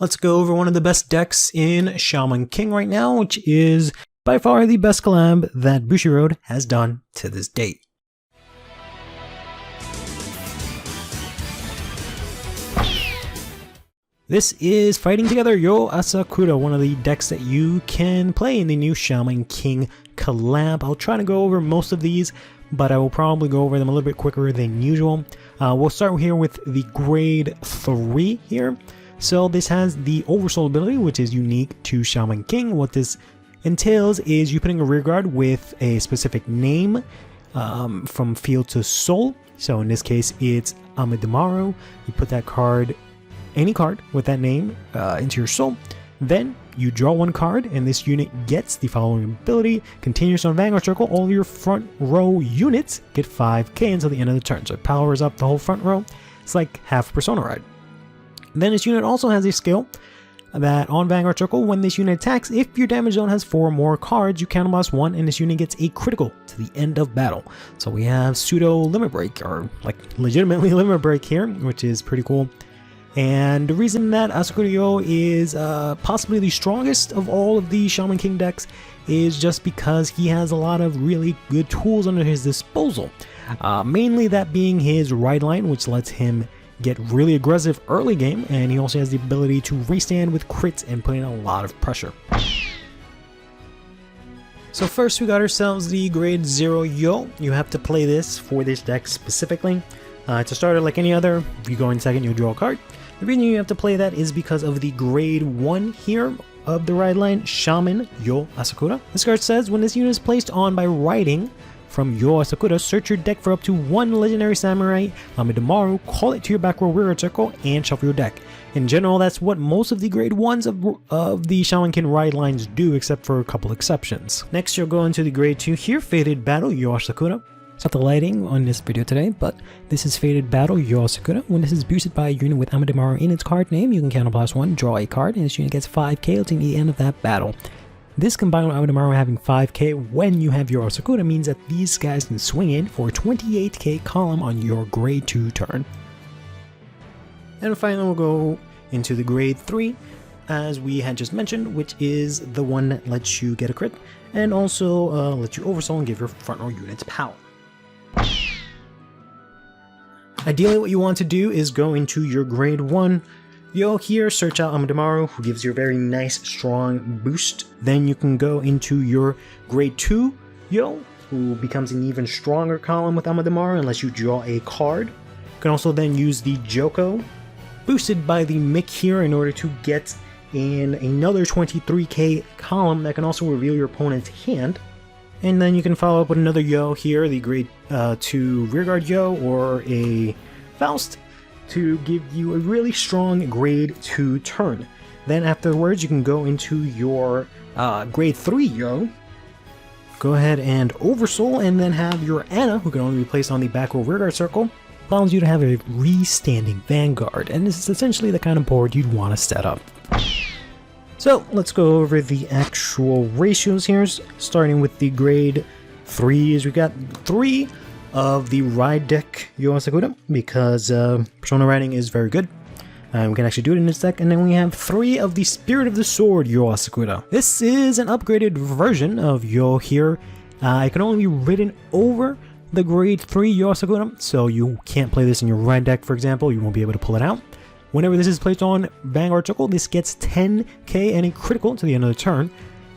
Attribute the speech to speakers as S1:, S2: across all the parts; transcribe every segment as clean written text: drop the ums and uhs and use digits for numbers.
S1: Let's go over one of the best decks in Shaman King right now, which is by far the best collab that Bushiroad has done to this date. This is Fighting Together Yoh Asakura, one of the decks that you can play in the new Shaman King collab. I'll try to go over most of these, but I will probably go over them a little bit quicker than usual. We'll start here with the grade 3 here. So this has the Oversoul ability, which is unique to Shaman King. What this entails is you putting a rearguard with a specific name from field to soul. So in this case, it's Amidamaru. You put that card, any card with that name, into your soul. Then you draw one card, and this unit gets the following ability. Continuous on Vanguard Circle, all your front row units get 5k until the end of the turn. So it powers up the whole front row. It's like half Persona Ride. Then this unit also has a skill that on Vanguard Circle, when this unit attacks, if your damage zone has 4 more cards, you counterblast 1, and this unit gets a critical to the end of battle. So we have pseudo limit break, or like legitimately limit break here, which is pretty cool. And the reason that Asakura Yoh is possibly the strongest of all of the Shaman King decks is just because he has a lot of really good tools under his disposal. Mainly that being his ride line, which lets him get really aggressive early game, and he also has the ability to restand with crits and put in a lot of pressure. So first we got ourselves the grade 0 Yoh. You have to play this for this deck specifically. It's a starter like any other. If you go in second, you'll draw a card. The reason you have to play that is because of the grade 1 here of the ride line, Shaman Yoh Asakura. This card says, when this unit is placed on by riding from Yoh Asakura, search your deck for up to 1 legendary samurai Amidamaru, call it to your back row rearguard circle, and shuffle your deck. In general, that's what most of the grade 1s of the Shaman King ride lines do, except for a couple exceptions. Next, you'll go into the grade 2 here, Fated Battle Yoh Asakura. It's not the lighting on this video today, but this is Fated Battle Yoh Asakura. When this is boosted by a unit with Amidamaru in its card name, you can counterblast 1, draw a card, and this unit gets 5k until the end of that battle. This combined with Amidamaru having 5k when you have Yoh Asakura means that these guys can swing in for a 28k column on your grade 2 turn. And finally we'll go into the grade 3, as we had just mentioned, which is the one that lets you get a crit, and also lets you oversoul and give your front row units power. Ideally what you want to do is go into your grade 1 Yoh here, search out Amidamaru, who gives you a very nice strong boost. Then you can go into your grade 2 Yoh, who becomes an even stronger column with Amidamaru unless you draw a card. You can also then use the Joko, boosted by the Mick here, in order to get in another 23k column that can also reveal your opponent's hand. And then you can follow up with another Yoh here, the grade 2 rearguard Yoh, or a Faust, to give you a really strong grade 2 turn. Then afterwards you can go into your grade 3 Yoh, go ahead and oversoul, and then have your Anna, who can only be placed on the back row rearguard circle, allows you to have a restanding Vanguard, and this is essentially the kind of board you'd want to set up. So let's go over the actual ratios here, starting with the grade 3s. We've got 3 of the ride deck Yoh Asakura, because Persona riding is very good. We can actually do it in this deck. And then we have 3 of the Spirit of the Sword Yoh Asakura. This is an upgraded version of Yoh here. It can only be ridden over the grade 3 Yoh Asakura, so you can't play this in your ride deck, for example. You won't be able to pull it out. Whenever this is placed on Vanguard Circle, this gets 10k and a critical to the end of the turn.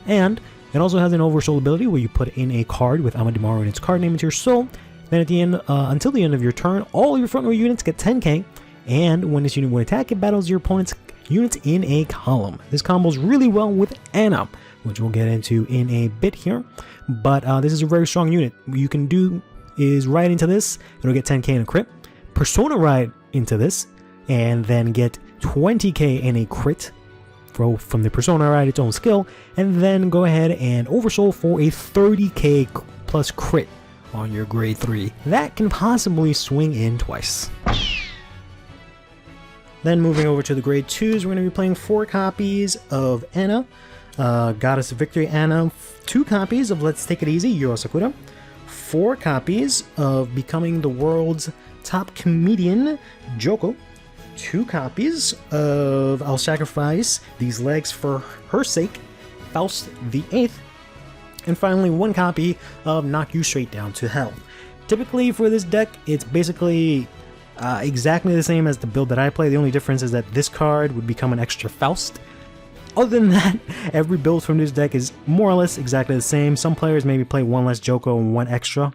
S1: And it also has an oversoul ability where you put in a card with Amidamaru and its card name into your soul. Then at the end, until the end of your turn, all your front row units get 10k, and when this unit would attack, it battles your opponent's units in a column. This combos really well with Anna, which we'll get into in a bit here, but this is a very strong unit. What you can do is ride into this, it'll get 10k and a crit, Persona ride into this, and then get 20k and a crit from the Persona ride, its own skill, and then go ahead and oversoul for a 30k plus crit on your grade 3. That can possibly swing in twice. Then moving over to the grade 2s, we're going to be playing 4 copies of Anna, Goddess of Victory Anna, 2 copies of Let's Take It Easy Yoh Asakura, 4 copies of Becoming the World's Top Comedian Joko, 2 copies of I'll sacrifice these legs for her sake, Faust the 8th, and finally 1 copy of Knock You Straight Down to Hell. Typically for this deck, it's basically exactly the same as the build that I play. The only difference is that this card would become an extra Faust. Other than that, every build from this deck is more or less exactly the same. Some players maybe play 1 less Joko and 1 extra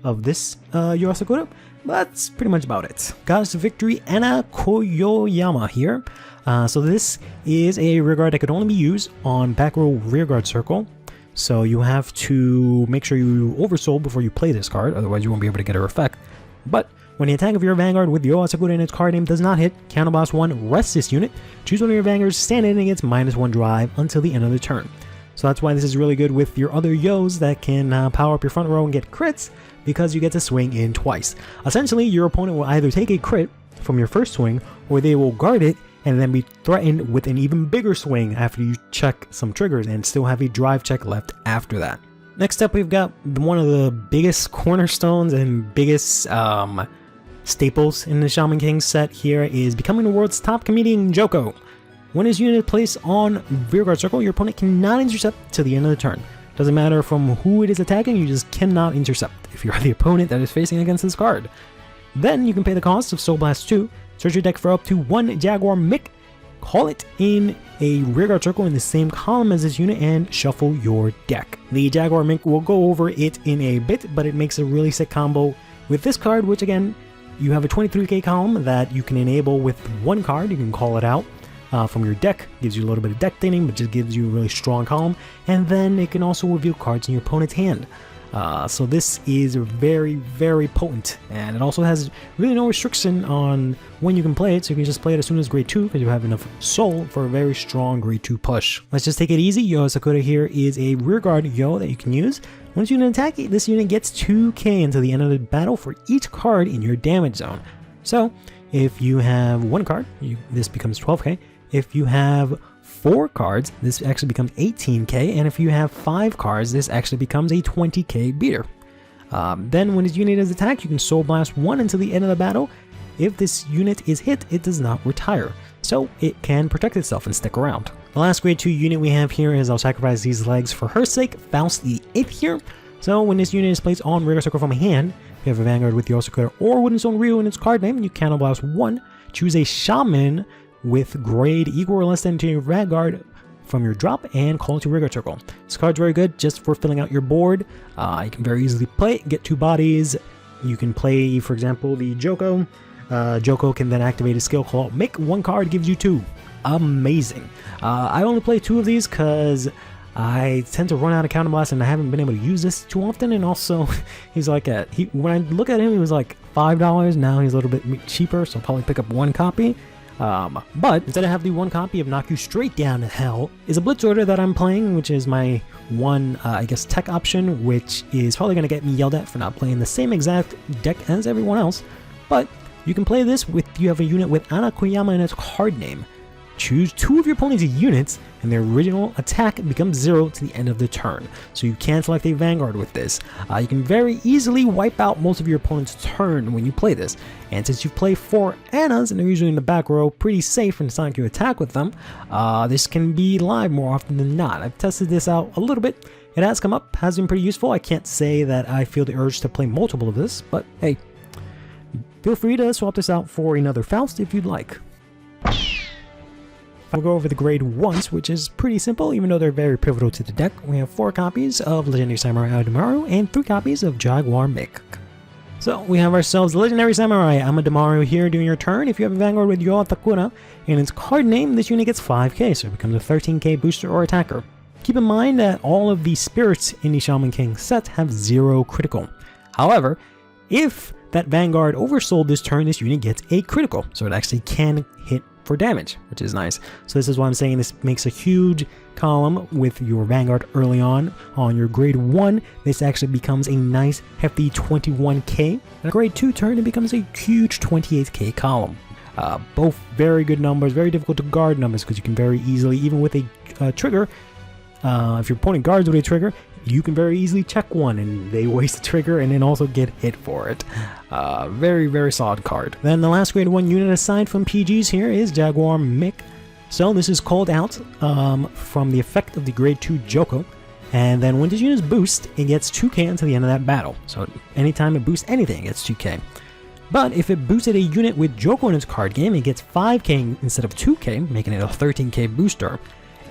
S1: of this Yoh Asakura, but that's pretty much about it. Goddess of Victory, Anna Koyoyama here. So this is a rearguard that could only be used on back row rearguard circle. So you have to make sure you oversoul before you play this card, otherwise you won't be able to get her effect. But when the attack of your Vanguard with Yoh Asakura in its card name does not hit, counterblast 1, rest this unit, choose one of your Vanguards, stand in and gets -1 drive until the end of the turn. So that's why this is really good with your other Yohs that can power up your front row and get crits, because you get to swing in twice. Essentially, your opponent will either take a crit from your first swing, or they will guard it and then be threatened with an even bigger swing after you check some triggers and still have a drive check left after that. Next up, we've got one of the biggest cornerstones and biggest staples in the Shaman King set here is becoming the world's top comedian Joko. When his unit is placed on rearguard circle, your opponent cannot intercept till the end of the turn. Doesn't matter from who it is attacking, you just cannot intercept if you're the opponent that is facing against this card. Then you can pay the cost of Soul Blast 2, search your deck for up to 1 Jaguar Mick, call it in a rearguard circle in the same column as this unit, and shuffle your deck. The Jaguar Mink will go over it in a bit, but it makes a really sick combo with this card, which again, you have a 23k column that you can enable with 1 card. You can call it out from your deck, gives you a little bit of deck thinning, but just gives you a really strong column, and then it can also reveal cards in your opponent's hand. So this is very, very potent, and it also has really no restriction on when you can play it, so you can just play it as soon as grade 2 because you have enough soul for a very strong grade 2 push. Let's just take it easy. Yoh Asakura here is a rearguard Yoh that you can use. Once you can attack it, this unit gets 2k until the end of the battle for each card in your damage zone. So if you have 1 card, this becomes 12k. If you have 4 cards, this actually becomes 18k, and if you have 5 cards, this actually becomes a 20k beater. Then when this unit is attacked, you can Soul Blast 1 until the end of the battle. If this unit is hit, it does not retire, so it can protect itself and stick around. The last grade 2 unit we have here is I'll sacrifice these legs for her sake, Faust the 8th here. So when this unit is placed on rearguard circle from a hand, if you have a Vanguard with Yoh Asakura or Wooden Stone Ryu in its card name, you counterblast 1, choose a Shaman with grade equal or less than to your Vanguard from your drop, and call it to rearguard circle. This card's very good just for filling out your board. You can very easily play it, get 2 bodies. You can play, for example, the Joko. Joko can then activate a skill called Make 1 card, gives you 2. Amazing. I only play 2 of these because I tend to run out of counterblast and I haven't been able to use this too often, and also he's like when I look at him, he was like $5. Now he's a little bit cheaper, so I'll probably pick up 1 copy. But instead I have the 1 copy of Knock You Straight Down to Hell is a Blitz Order that I'm playing, which is my one, I guess, tech option, which is probably going to get me yelled at for not playing the same exact deck as everyone else. But you can play this with, you have a unit with Anna Koyama in its card name. Choose 2 of your opponent's units, and their original attack becomes 0 to the end of the turn. So you can select a Vanguard with this. You can very easily wipe out most of your opponent's turn when you play this. And since you play 4 Annas, and they're usually in the back row, pretty safe, and it's not like you attack with them, this can be live more often than not. I've tested this out a little bit. It has come up, has been pretty useful. I can't say that I feel the urge to play multiple of this, but hey, feel free to swap this out for another Faust if you'd like. We'll go over the grade 1s, which is pretty simple, even though they're very pivotal to the deck. We have 4 copies of Legendary Samurai Amidamaru and 3 copies of Jaguar Mick. So we have ourselves Legendary Samurai Amidamaru here doing your turn. If you have a Vanguard with Yoh Asakura and its card name, this unit gets 5k, so it becomes a 13k booster or attacker. Keep in mind that all of the spirits in the Shaman King set have 0 critical. However, if that Vanguard oversold this turn, this unit gets a critical, so it actually can hit for damage, which is nice. So this is why I'm saying this makes a huge column with your Vanguard early on your grade 1. This actually becomes a nice hefty 21k. At grade 2 turn, it becomes a huge 28k column. Both very good numbers, very difficult to guard numbers, because you can very easily, even with a trigger, if your opponent guards with a trigger, you can very easily check one and they waste the trigger and then also get hit for it. Very, very solid card. Then the last grade 1 unit aside from PGs here is Jaguar Mick. So this is called out from the effect of the grade 2 Joko. And then when this unit is boost, it gets 2k until the end of that battle. So anytime it boosts anything, it gets 2k. But if it boosted a unit with Joko in its card game, it gets 5k instead of 2k, making it a 13k booster.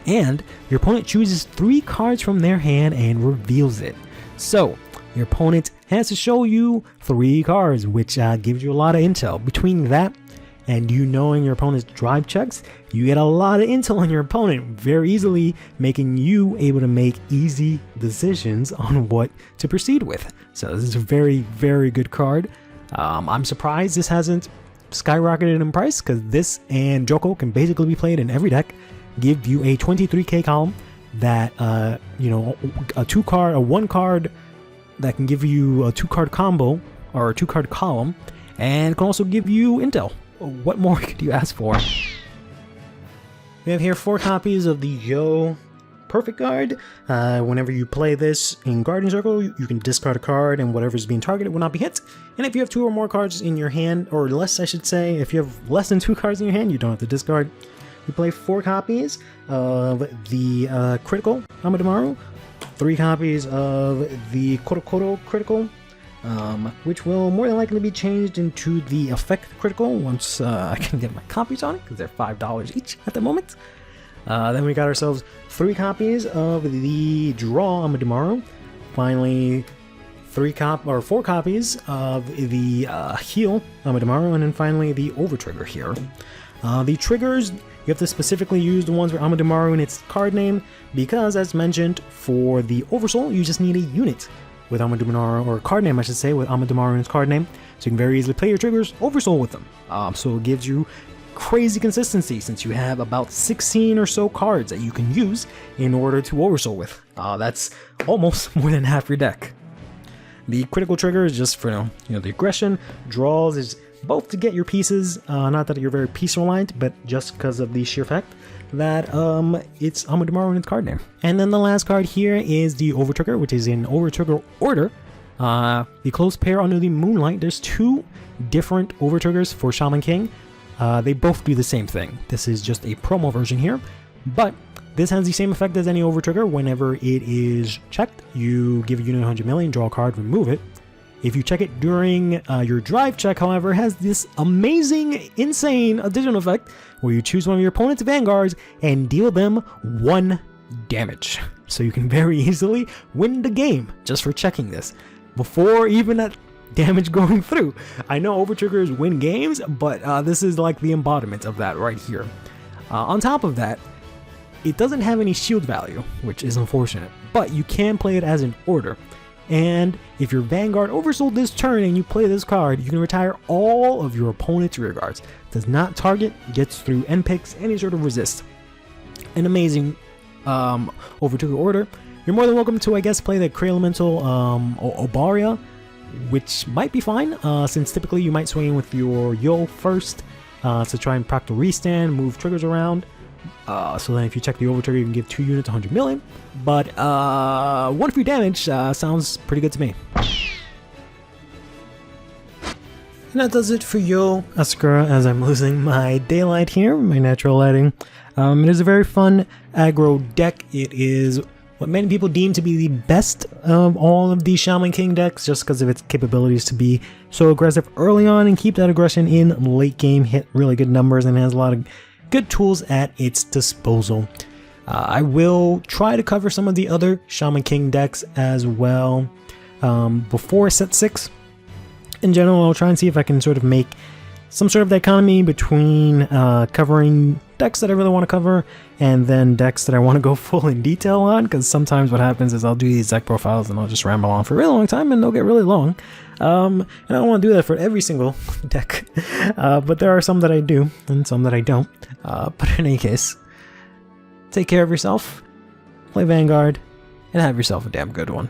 S1: And your opponent chooses 3 cards from their hand and reveals it. So your opponent has to show you 3 cards, which gives you a lot of intel. Between that and you knowing your opponent's drive checks, you get a lot of intel on your opponent, very easily making you able to make easy decisions on what to proceed with. So this is a very, very good card. I'm surprised this hasn't skyrocketed in price, because this and Joko can basically be played in every deck, give you a 23k column that, you know, a 1 card that can give you a 2-card combo, or a 2-card column, and can also give you intel. What more could you ask for? We have here 4 copies of the Yoh Perfect Guard. Whenever you play this in Guardian Circle, you can discard a card and whatever is being targeted will not be hit. And if you have 2 or more cards in your hand, or less I should say, if you have less than 2 cards in your hand, you don't have to discard. We play 4 copies of the Critical Amadamaru, 3 copies of the Korokoro Critical, which will more than likely be changed into the Effect Critical once I can get my copies on it, because they're $5 each at the moment. Then we got ourselves 3 copies of the Draw Amadamaru. Finally, 4 copies of the Heal Amadamaru, and then finally the Overtrigger here. The triggers, you have to specifically use the ones with Amadamaru in its card name, because as mentioned, for the Oversoul, you just need a unit with Amadamaru, or card name I should say, with Amadamaru in its card name, so you can very easily play your triggers Oversoul with them. So it gives you crazy consistency, since you have about 16 or so cards that you can use in order to Oversoul with. That's almost more than half your deck. The critical trigger is just for, you know, the aggression. Draws is both to get your pieces, not that you're very piece reliant, but just because of the sheer fact that it's Amadamaru in its card name. And then the last card here is the Overtrigger, which is in Overtrigger order. The close pair under the Moonlight. There's 2 different Overtriggers for Shaman King. They both do the same thing. This is just a promo version here, but this has the same effect as any Overtrigger. Whenever it is checked, you give a unit 100 million, draw a card, remove it. If you check it during your drive check, however, it has this amazing, insane additional effect where you choose one of your opponent's vanguards and deal them 1 damage. So you can very easily win the game just for checking this before even that damage going through. I know Overtriggers win games, but this is like the embodiment of that right here. On top of that, it doesn't have any shield value, which is unfortunate, but you can play it as an order. And if your Vanguard oversold this turn and you play this card, you can retire all of your opponent's rear guards. Does not target, gets through end picks, any sort of resist. An amazing Overtrigger order. You're more than welcome to, I guess, play the Cray Elemental Obaria, which might be fine, since typically you might swing in with your Yoh first to try and proc the restand, move triggers around. So then if you check the Overtrigger, you can give 2 units 100 million. But 1 free damage sounds pretty good to me. And that does it for Yoh Asakura, as I'm losing my daylight here, my natural lighting. It is a very fun aggro deck. It is what many people deem to be the best of all of the Shaman King decks, just because of its capabilities to be so aggressive early on and keep that aggression in late game, hit really good numbers, and has a lot of good tools at its disposal. I will try to cover some of the other Shaman King decks as well before set 6. In general, I'll try and see if I can sort of make some sort of dichotomy between covering decks that I really want to cover and then decks that I want to go full in detail on, because sometimes what happens is I'll do these deck profiles and I'll just ramble on for a really long time and they'll get really long. And I don't want to do that for every single deck, but there are some that I do and some that I don't. But in any case, take care of yourself, play Vanguard, and have yourself a damn good one.